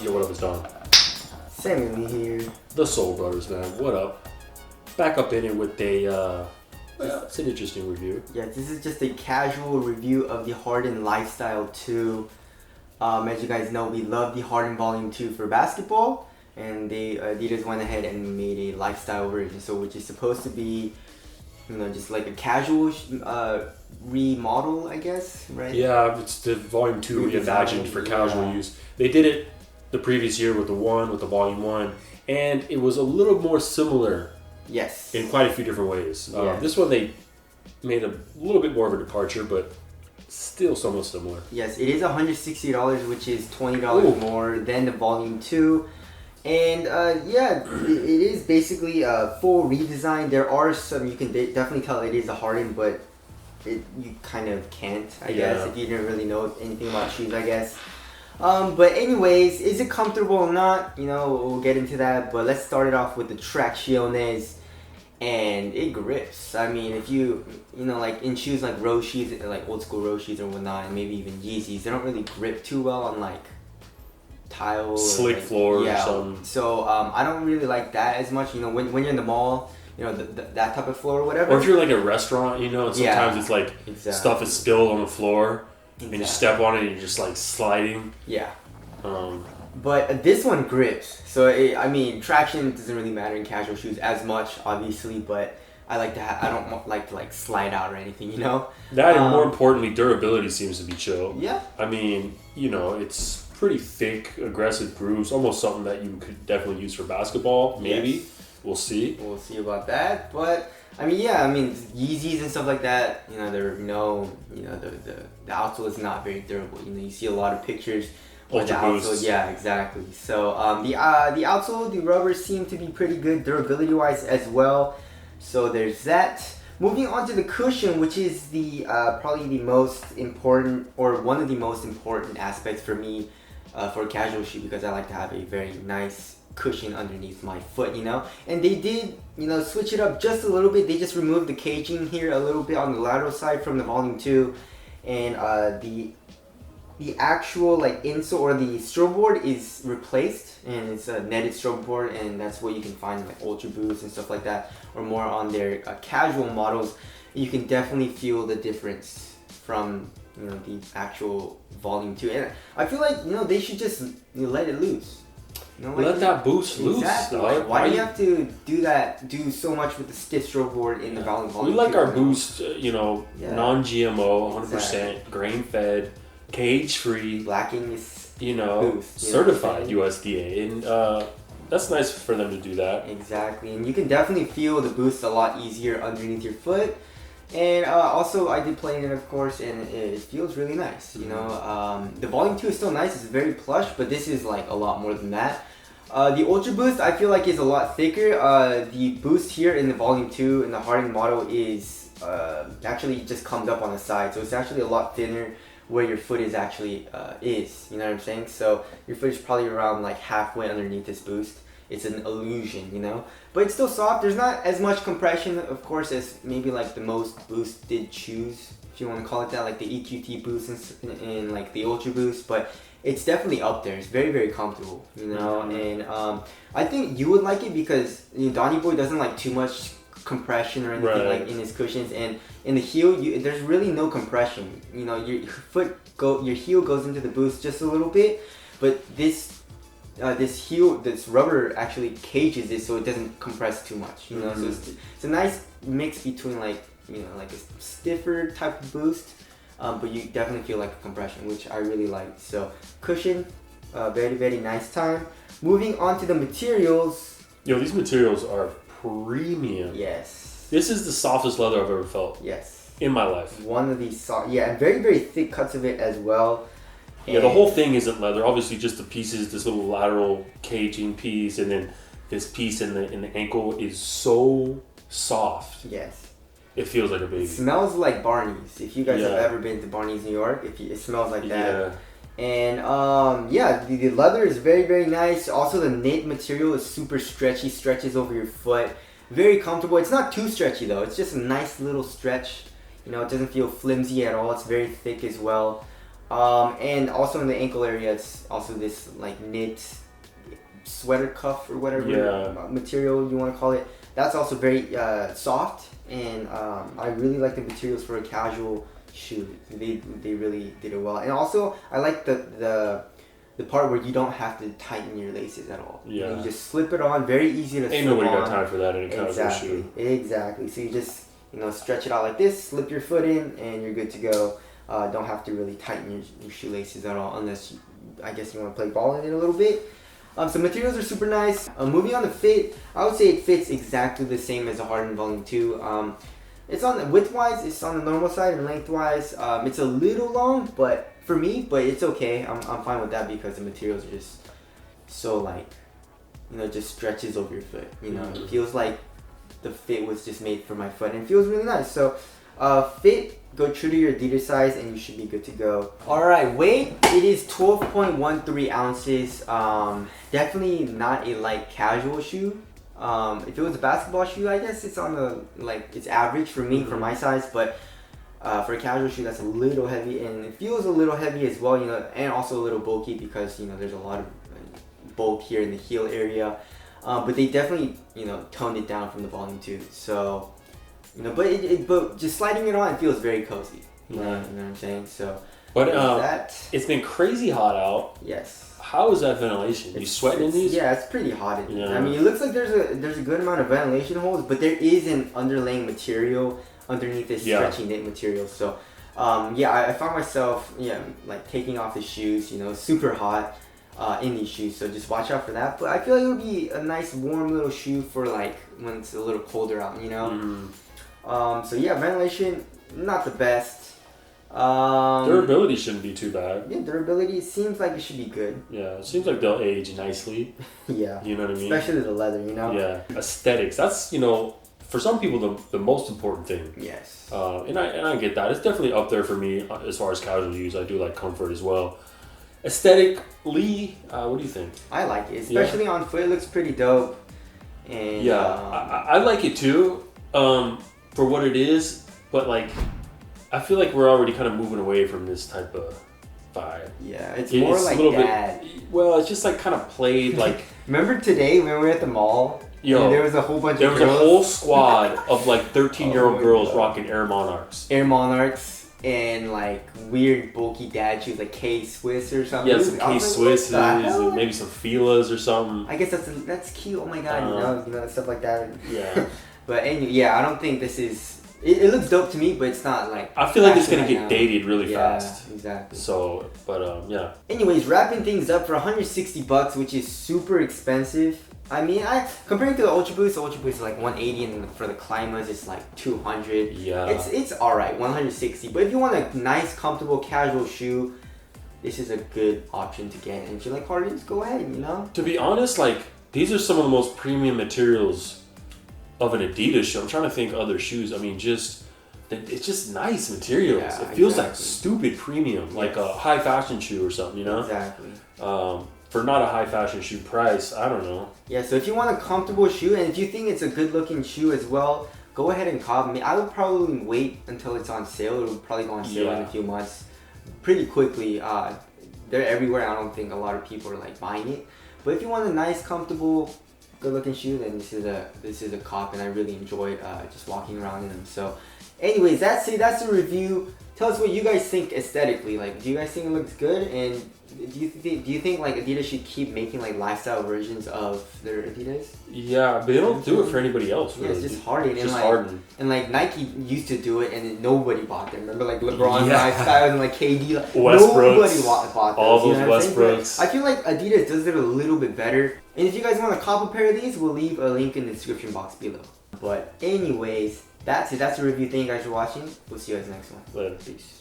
Yo, what up, it's Don. Samuel here. The Soul Brothers, man. What up? Back up in it with a, it's an interesting review. Yeah, this is just a casual review of the Harden Lifestyle 2. As you guys know, we love the Harden Volume 2 for basketball, and Adidas went ahead and made a lifestyle version, so which is supposed to be, you know, just like a casual remodel, I guess, right? Yeah, it's the Volume 2 reimagined for casual use. They did it the previous year with the Volume 1, and it was a little more similar. Yes. In quite a few different ways. Yeah. This one they made a little bit more of a departure, but still somewhat similar. Yes, it is $160, which is $20 more than the Volume 2. And yeah, it is basically a full redesign. There are some, you can definitely tell it is a Harden, but you kind of can't, I guess, if you didn't really know anything about shoes, I guess. But anyways, is it comfortable or not? You know, we'll get into that, but let's start it off with the Tracciones, and it grips. I mean, if you know, like in shoes like road shoes, like old school road shoes or whatnot, and maybe even Yeezys, they don't really grip too well on like tile, slick floor or something. So I don't really like that as much. You know, when you're in the mall, you know, that type of floor or whatever. Or if you're like a restaurant, you know, and sometimes it's like stuff is spilled on the floor. And you step on it and you're just like sliding. Yeah. But this one grips. So, I mean, traction doesn't really matter in casual shoes as much, obviously, but I like to I don't like to like slide out or anything, you know? That and more importantly, durability seems to be chill. Yeah. I mean, you know, it's pretty thick, aggressive grooves, almost something that you could definitely use for basketball, maybe. Yes. We'll see. We'll see about that, but I mean, yeah, I mean, Yeezys and stuff like that, you know, the outsole is not very durable. You know, you see a lot of pictures with the outsole. Yeah, exactly. So the outsole, the rubbers seem to be pretty good durability-wise as well. So there's that. Moving on to the cushion, which is the probably the most important, or one of the most important aspects for me for a casual shoe, because I like to have a very nice cushion underneath my foot, you know. And they did, you know, switch it up just a little bit. They just removed the caging here a little bit on the lateral side from the Volume 2, and the actual like insole or the strobe board is replaced, and it's a netted strobe board, and that's what you can find in like Ultra Boost and stuff like that, or more on their casual models. You can definitely feel the difference from, you know, the actual Volume 2, and I feel like, you know, they should just let it loose. You know, like, let that boost loose. Exactly. Why do you have to do so much with the stiff strobe board in the Volume 2? We like our boost, you know, non-GMO, 100%, grain-fed, cage-free, lacking is, you know, boost, certified USDA, and that's nice for them to do that. Exactly, and you can definitely feel the boost a lot easier underneath your foot. And also, I did play in it, of course, and it feels really nice. You know, the Volume 2 is still nice; it's very plush, but this is like a lot more than that. The Ultra Boost, I feel like, is a lot thicker. The boost here in the Volume 2 in the Harden model is actually just comes up on the side, so it's actually a lot thinner where your foot is actually is. You know what I'm saying? So your foot is probably around like halfway underneath this boost. It's an illusion, you know, but it's still soft. There's not as much compression, of course, as maybe like the most boosted shoes, if you want to call it that, like the EQT Boost and like the Ultra Boost, but it's definitely up there. It's very, very comfortable, you know, and I think you would like it because, you know, Donny Boy doesn't like too much compression or anything like in his cushions, and in the heel, there's really no compression. You know, your heel goes into the boost just a little bit, but this rubber actually cages it so it doesn't compress too much, you know. So it's a nice mix between, like, you know, like a stiffer type of boost, but you definitely feel like a compression, which I really like. So cushion, very, very nice time. Moving on to the materials. Yo, these materials are premium. Yes. This is the softest leather I've ever felt. Yes. In my life. One of these and very, very thick cuts of it as well. Yeah, the whole thing isn't leather. Obviously, just the pieces, this little lateral caging piece, and then this piece in the ankle is so soft. Yes. It feels like a baby. It smells like Barney's. If you guys have ever been to Barney's, New York, it smells like that. Yeah. And the leather is very, very nice. Also, the knit material is super stretchy, stretches over your foot. Very comfortable. It's not too stretchy though. It's just a nice little stretch. You know, it doesn't feel flimsy at all. It's very thick as well. And also in the ankle area, it's also this like knit sweater cuff or whatever material you want to call it. That's also very soft, and I really like the materials for a casual shoe. They really did it well. And also I like the part where you don't have to tighten your laces at all. Yeah. You just slip it on, very easy to slip on. Ain't nobody got time for that in a casual shoe. Exactly. So you just, stretch it out like this, slip your foot in, and you're good to go. Don't have to really tighten your shoelaces at all, unless I guess you want to play ball in it a little bit. So materials are super nice. Moving on to fit, I would say it fits exactly the same as the Harden Volume 2. It's on the width-wise, it's on the normal side, and length-wise, it's a little long, but for me, but it's okay. I'm fine with that because the materials are just so like, just stretches over your foot. It feels like the fit was just made for my foot, and it feels really nice. So, fit, go true to your Adidas size, and you should be good to go. All right, weight, it is 12.13 ounces. Definitely not a light casual shoe. If it was a basketball shoe, I guess it's on the it's average for me, for my size, but for a casual shoe, that's a little heavy, and it feels a little heavy as well, and also a little bulky because there's a lot of bulk here in the heel area. But they definitely toned it down from the Volume 2. So but just sliding it on, it feels very cozy. You know what I'm saying? So, but it's been crazy hot out. Yes. How is that ventilation? You sweating in these? Yeah, it's pretty hot in here. I mean, it looks like there's a good amount of ventilation holes, but there is an underlaying material underneath this stretchy knit material. So, I found myself taking off the shoes. Super hot in these shoes. So just watch out for that. But I feel like it would be a nice warm little shoe for when it's a little colder out. So yeah, ventilation not the best. Durability shouldn't be too bad. Yeah, durability seems like it should be good. Yeah, it seems like they'll age nicely. Yeah. You know what I mean? Especially the leather, Yeah. Aesthetics. That's, for some people the most important thing. Yes. And I get that. It's definitely up there for me as far as casual use. I do like comfort as well. Aesthetically, what do you think? I like it. Especially on foot, it looks pretty dope. And I like it too, for what it is, but I feel like we're already kind of moving away from this type of vibe. Yeah, it's more like a little bit. Well, it's just kind of played like. Remember today when we were at the mall? And there was a whole bunch of girls. There was a whole squad of 13-year-old girls rocking Air Monarchs. Air Monarchs and weird bulky dad shoes like K-Swiss or something. Yeah, some K-Swisses and maybe some Fila's or something. I guess that's cute. Oh my god, stuff like that. Yeah. But I don't think this is. It looks dope to me, but it's not I feel like it's gonna get dated really fast. Yeah, exactly. So, but yeah. Anyways, wrapping things up for $160, which is super expensive. I mean, comparing to the Ultra Boost is like $180, and for the Climbers it's like $200. Yeah. It's alright, $160. But if you want a nice, comfortable, casual shoe, this is a good option to get. And if you like Hardens, go ahead. To be honest, these are some of the most premium materials of an Adidas shoe. I'm trying to think other shoes. I mean, it's just nice materials. Yeah, it feels like stupid premium, like a high fashion shoe or something, Exactly. For not a high fashion shoe price, I don't know. Yeah, so if you want a comfortable shoe, and if you think it's a good looking shoe as well, go ahead and cop. I would probably wait until it's on sale. It'll probably go on sale in a few months, pretty quickly. They're everywhere. I don't think a lot of people are buying it. But if you want a nice, comfortable, good looking shoe, then this is a cop, and I really enjoyed just walking around in them. So anyways, that's it. That's the review. Tell us what you guys think aesthetically. Do you guys think it looks good? And do you think Adidas should keep making lifestyle versions of their Adidas? Yeah, but they don't do it for anybody else. Really. Yeah, it's just Harden. Just Harden. And Nike used to do it, and nobody bought them. Remember LeBron lifestyle and KD. Nobody bought those. All those Westbrooks. I feel like Adidas does it a little bit better. And if you guys want to cop a pair of these, we'll leave a link in the description box below. But anyways, that's it. That's the review. Thank you guys for watching. We'll see you guys next one. Later. Peace.